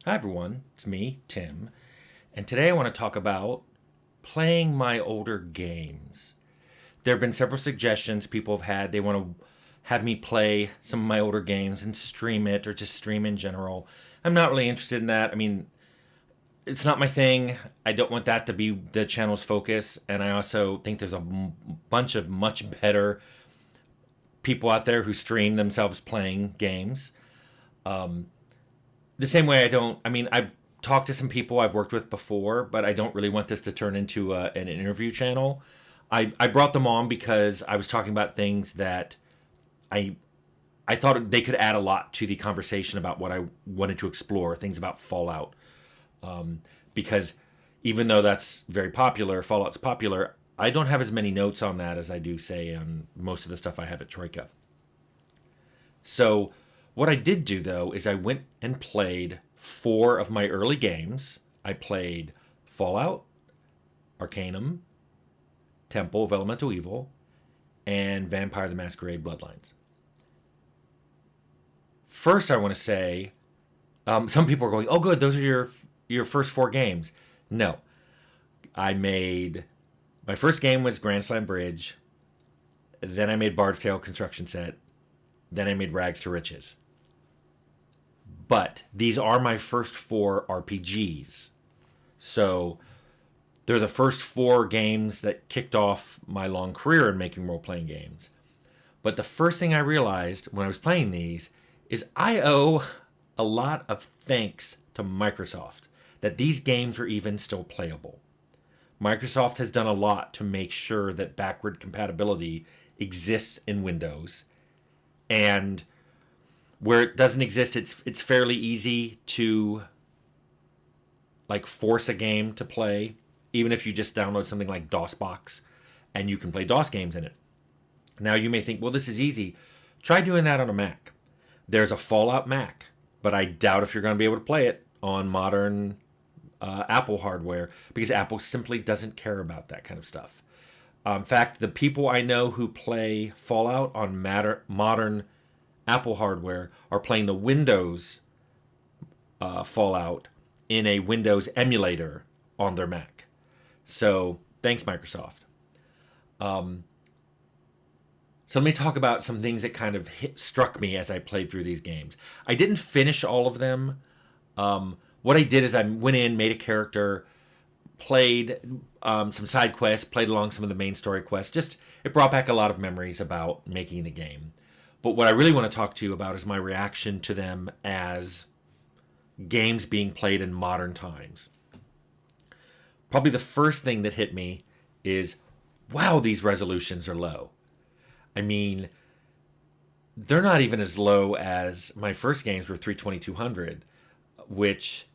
Hi everyone, it's me, Tim, and today I want to talk about playing my older games. There have been several suggestions people have had. They want to have me play some of my older games and stream it or just stream in general. I'm not really interested in that. I mean, it's not my thing. I don't want that to be the channel's focus, and I also think there's a bunch of much better people out there who stream themselves playing games. The same way I've talked to some people I've worked with before, but I don't really want this to turn into an interview channel. I brought them on because I was talking about things that I I thought they could add a lot to the conversation about what I wanted to explore, things about Fallout. Because even though that's very popular, Fallout's popular, I don't have as many notes on that as I do, say, on most of the stuff I have at Troika. So, what I did do though is I went and played four of my early games. I played Fallout, Arcanum, Temple of Elemental Evil, and Vampire the Masquerade Bloodlines. First, I want to say some people are going, "Oh, good, those are your first four games." No, I made my first game was Grand Slam Bridge. Then I made Bard's Tale Construction Set. Then I made Rags to Riches. But these are my first four RPGs. So they're the first four games that kicked off my long career in making role playing games. But the first thing I realized when I was playing these is I owe a lot of thanks to Microsoft that these games are even still playable. Microsoft has done a lot to make sure that backward compatibility exists in Windows, and where it doesn't exist, it's fairly easy to like force a game to play, even if you just download something like DOSBox and you can play DOS games in it. Now you may think, well, this is easy. Try doing that on a Mac. There's a Fallout Mac, but I doubt if you're going to be able to play it on modern Apple hardware because Apple simply doesn't care about that kind of stuff. In fact, the people I know who play Fallout on modern Apple hardware are playing the Windows Fallout in a Windows emulator on their Mac. So thanks, Microsoft. So let me talk about some things that kind of struck me as I played through these games. I didn't finish all of them. What I did is I went in, made a character, played some side quests, played along some of the main story quests. Just it brought back a lot of memories about making the game. But what I really want to talk to you about is my reaction to them as games being played in modern times. Probably the first thing that hit me is, wow, these resolutions are low. I mean, they're not even as low as my first games were 32200, which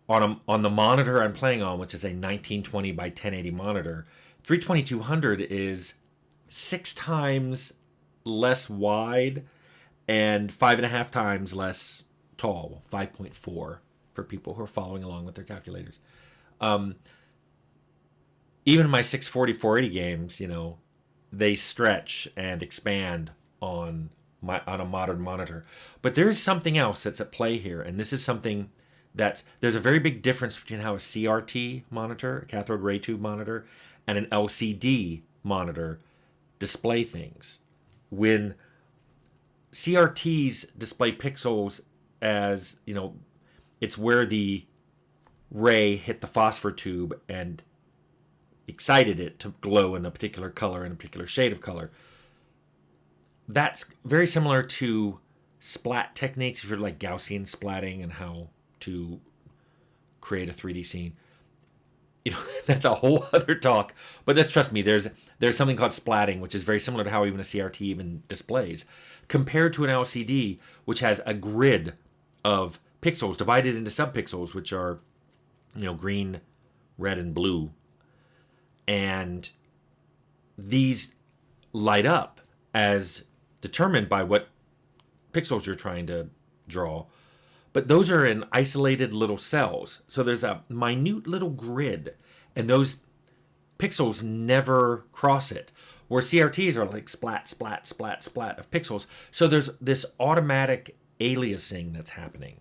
on the monitor I'm playing on, which is a 1920 by 1080 monitor, 32200 is 6 times less wide and 5.5 times less tall, 5.4 for people who are following along with their calculators. Even my 640 480 games, they stretch and expand on a modern monitor. But there is something else that's at play here, and this is something there's a very big difference between how a CRT monitor, a cathode ray tube monitor, and an LCD monitor display things. When CRTs display pixels as, it's where the ray hit the phosphor tube and excited it to glow in a particular color, in a particular shade of color. That's very similar to splat techniques, if you're like Gaussian splatting and how to create a 3D scene. That's a whole other talk. But just trust me, there's something called splatting, which is very similar to how even a CRT even displays, compared to an LCD, which has a grid of pixels divided into subpixels, which are, green, red, and blue. And these light up as determined by what pixels you're trying to draw. But those are in isolated little cells. So there's a minute little grid, and those pixels never cross it. Where CRTs are like splat, splat, splat, splat of pixels. So there's this automatic aliasing that's happening.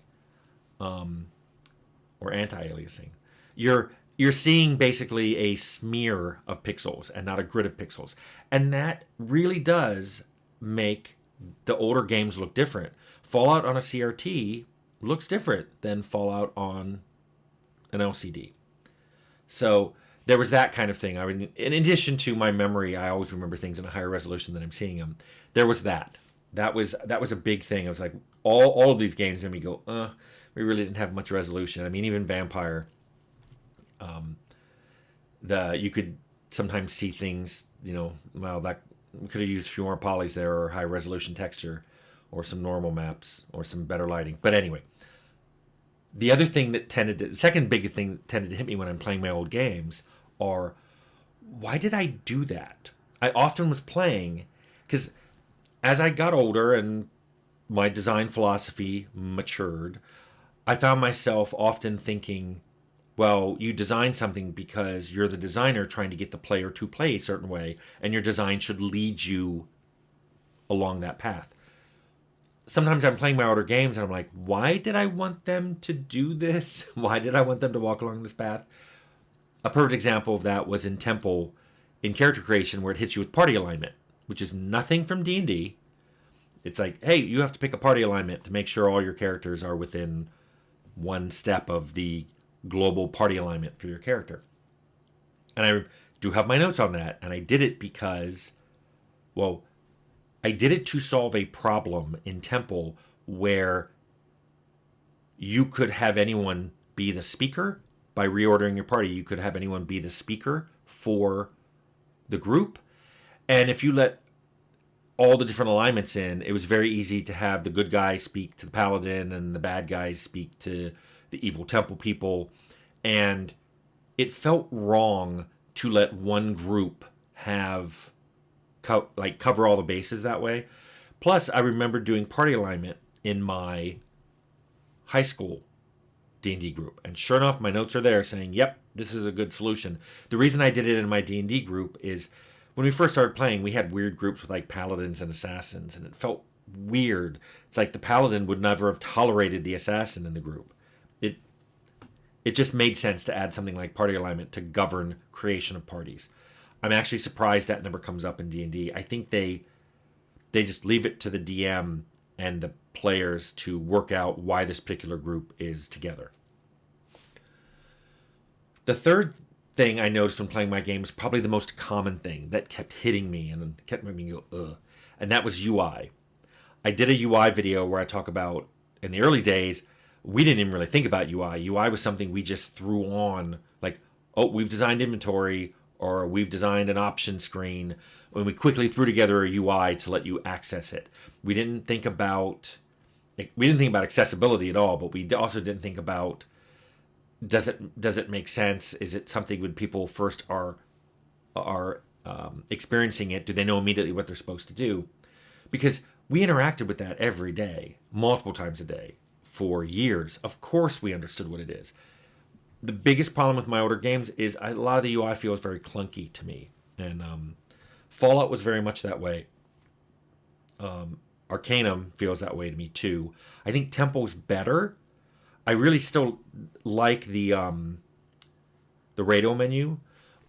or anti-aliasing. You're seeing basically a smear of pixels and not a grid of pixels. And that really does make the older games look different. Fallout on a CRT looks different than Fallout on an LCD. So there was that kind of thing. I mean, in addition to my memory, I always remember things in a higher resolution than I'm seeing them. There was that. That was a big thing. I was like, all of these games made me go, we really didn't have much resolution. I mean, even Vampire, you could sometimes see things, well, that we could have used a few more polys there, or high resolution texture, or some normal maps, or some better lighting. But anyway, the second big thing that tended to hit me when I'm playing my old games are, why did I do that? I often was playing, because as I got older and my design philosophy matured, I found myself often thinking, well, you design something because you're the designer trying to get the player to play a certain way, and your design should lead you along that path. Sometimes I'm playing my older games and I'm like, why did I want them to do this? Why did I want them to walk along this path? A perfect example of that was in Temple, in character creation, where it hits you with party alignment, which is nothing from D&D. It's like, hey, you have to pick a party alignment to make sure all your characters are within one step of the global party alignment for your character. And I do have my notes on that, and I did it because, well, I did it to solve a problem in Temple where you could have anyone be the speaker. By reordering your party, you could have anyone be the speaker for the group. And if you let all the different alignments in, it was very easy to have the good guys speak to the paladin and the bad guys speak to the evil temple people. And it felt wrong to let one group have cover all the bases that way. Plus, I remember doing party alignment in my high school D&D group, and sure enough, my notes are there saying, yep, this is a good solution. The reason I did it in my D&D group is when we first started playing, we had weird groups with like paladins and assassins, and it felt weird. It's like the paladin would never have tolerated the assassin in the group. It just made sense to add something like party alignment to govern creation of parties. I'm actually surprised that never comes up in D&D. I think they just leave it to the DM and the players to work out why this particular group is together. The third thing I noticed when playing my game was probably the most common thing that kept hitting me and kept making me go, ugh. And that was UI. I did a UI video where I talk about, in the early days, we didn't even really think about UI. UI was something we just threw on, like, oh, we've designed inventory, or we've designed an option screen, and we quickly threw together a UI to let you access it. We didn't think about accessibility at all, but we also didn't think about, does it make sense? Is it something when people first are experiencing it, do they know immediately what they're supposed to do? Because we interacted with that every day, multiple times a day, for years. Of course we understood what it is. The biggest problem with my older games is a lot of the UI feels very clunky to me. And Fallout was very much that way. Arcanum feels that way to me too. I think Temple's better. I really still like the radio menu,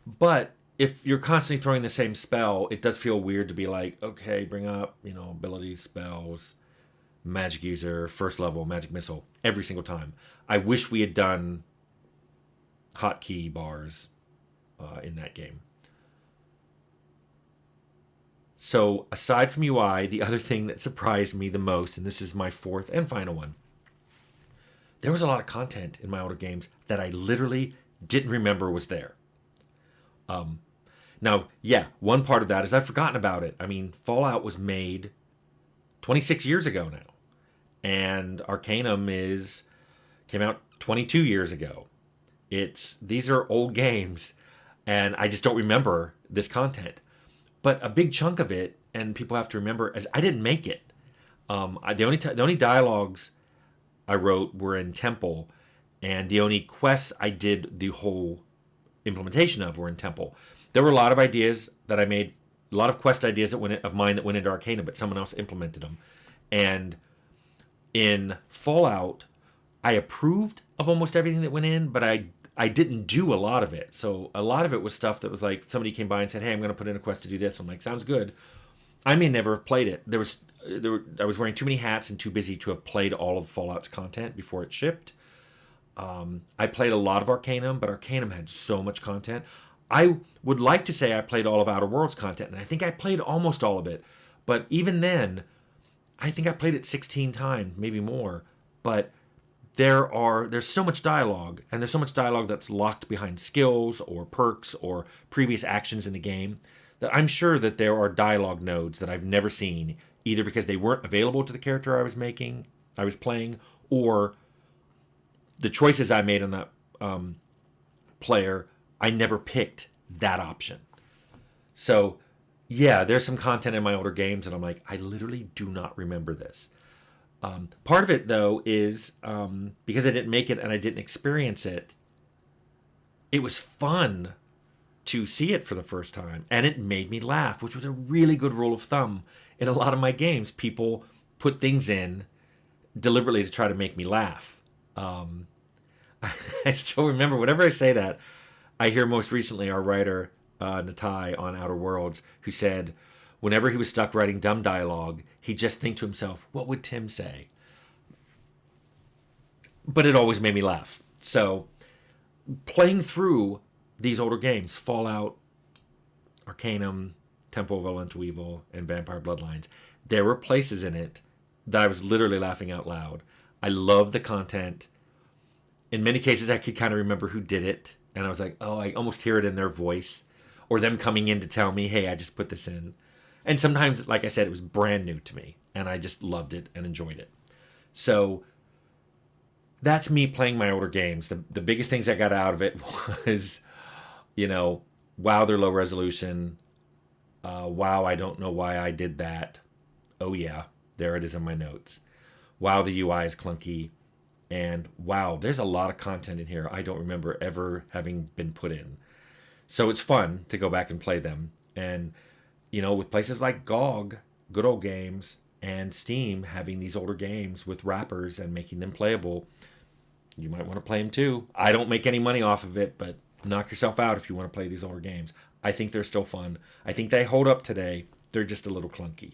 but if you're constantly throwing the same spell, it does feel weird to be like, okay, bring up, abilities, spells, magic user, first level, magic missile, every single time. I wish we had done hotkey bars in that game. So aside from UI, the other thing that surprised me the most, and this is my fourth and final one, there was a lot of content in my older games that I literally didn't remember was there. Now, yeah, one part of that is I've forgotten about it. I mean, Fallout was made 26 years ago now, and Arcanum came out 22 years ago. These are old games, and I just don't remember this content. But a big chunk of it, and people have to remember, is I didn't make it. The only dialogues I wrote were in Temple, and the only quests I did the whole implementation of were in Temple. There were a lot of ideas that I made, a lot of quest ideas of mine that went into Arcanum, but someone else implemented them. And in Fallout, I approved of almost everything that went in, but I didn't do a lot of it. So a lot of it was stuff that was like somebody came by and said, "Hey, I'm going to put in a quest to do this." I'm like, "Sounds good." I may never have played it. I was wearing too many hats and too busy to have played all of Fallout's content before it shipped. I played a lot of Arcanum, but Arcanum had so much content. I would like to say I played all of Outer Worlds content, and I think I played almost all of it. But even then, I think I played it 16 times, maybe more. But there's so much dialogue, and there's so much dialogue that's locked behind skills or perks or previous actions in the game, that I'm sure that there are dialogue nodes that I've never seen, either because they weren't available to the character I was playing, or the choices I made on that player, I never picked that option. So, yeah, there's some content in my older games, and I'm like, I literally do not remember this. Part of it, though, is because I didn't make it and I didn't experience it, it was fun to see it for the first time, and it made me laugh, which was a really good rule of thumb in a lot of my games. People put things in deliberately to try to make me laugh. I still remember, whenever I say that, I hear most recently our writer, Natai, on Outer Worlds, who said whenever he was stuck writing dumb dialogue, he'd just think to himself, what would Tim say? But it always made me laugh. So playing through these older games, Fallout, Arcanum, Temple of Elemental Evil, and Vampire Bloodlines, there were places in it that I was literally laughing out loud. I loved the content. In many cases, I could kind of remember who did it, and I was like, oh, I almost hear it in their voice, or them coming in to tell me, hey, I just put this in. And sometimes, like I said, it was brand new to me, and I just loved it and enjoyed it. So that's me playing my older games. The biggest things I got out of it was, wow, they're low resolution. Wow, I don't know why I did that. Oh, yeah, there it is in my notes. Wow, the UI is clunky. And wow, there's a lot of content in here I don't remember ever having been put in. So it's fun to go back and play them. And, with places like GOG, Good Old Games, and Steam having these older games with wrappers and making them playable, you might want to play them too. I don't make any money off of it, but knock yourself out if you want to play these older games. I think they're still fun. I think they hold up today. They're just a little clunky.